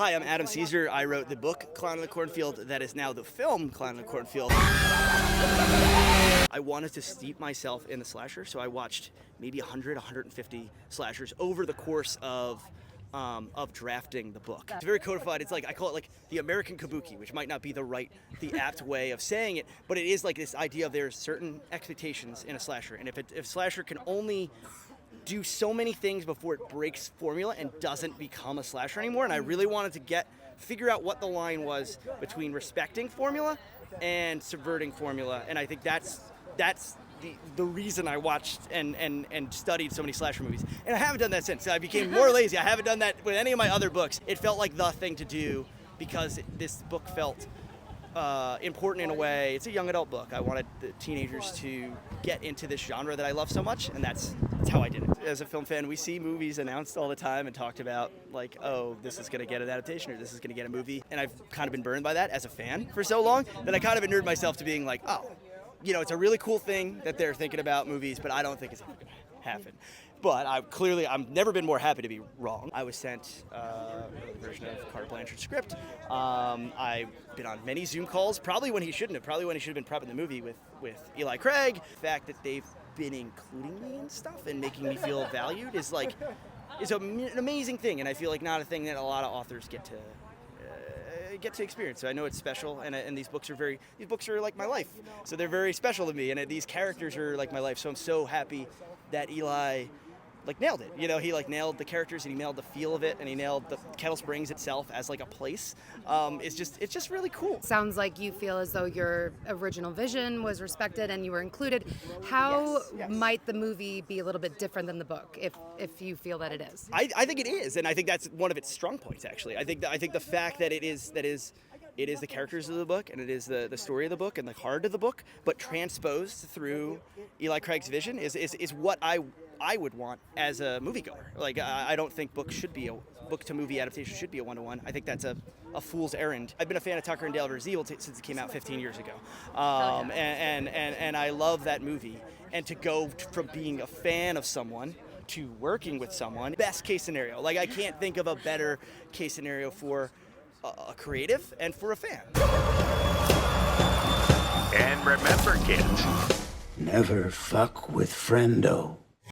Hi, I'm Adam Cesare. I wrote the book Clown in a Cornfield that is now the film Clown in a Cornfield. I wanted to steep myself in the slasher, so I watched maybe 100, 150 slashers over the course of drafting the book. It's very codified. It's like, I call it like the American kabuki, which might not be the apt way of saying it, but it is like this idea of there's certain expectations in a slasher, and if slasher can only do so many things before it breaks formula and doesn't become a slasher anymore, and I really wanted to figure out what the line was between respecting formula and subverting formula, and I think that's the reason I watched and studied so many slasher movies. And I haven't done that since. I became more lazy. I haven't done that with any of my other books. It felt like the thing to do because this book felt important in a way. It's a young adult book. I wanted the teenagers to get into this genre that I love so much, and that's how I did it. As a film fan, we see movies announced all the time and talked about like, oh, this is going to get an adaptation or this is going to get a movie. And I've kind of been burned by that as a fan for so long that I kind of inured myself to being like, oh, you know, it's a really cool thing that they're thinking about movies, but I don't think it's ever going to happen. But I've never been more happy to be wrong. I was sent a version of Carter Blanchard's script. I've been on many Zoom calls, probably when he shouldn't have, probably when he should have been prepping the movie with Eli Craig. The fact that they've been including me in stuff and making me feel valued is an amazing thing, and I feel like not a thing that a lot of authors get to experience. So I know it's special, and these books are like my life. So they're very special to me, and these characters are like my life. So I'm so happy that Eli nailed it. You know, he nailed the characters, and he nailed the feel of it, and he nailed the Kettle Springs itself as like a place. It's just really cool. Sounds like you feel as though your original vision was respected and you were included. How might the movie be a little bit different than the book, if you feel that it is? I think it is, and I think that's one of its strong points. Actually, I think the fact that it is the characters of the book, and it is the story of the book and the heart of the book, but transposed through Eli Craig's vision is what I would want as a moviegoer. Like, I don't think book to movie adaptation should be a one-to-one. I think that's a fool's errand. I've been a fan of Tucker and Dale vs. Evil since it came out 15 years ago, and I love that movie. And to go from being a fan of someone to working with someone, best case scenario. Like, I can't think of a better case scenario for a creative and for a fan. And remember, kids, never fuck with friendo.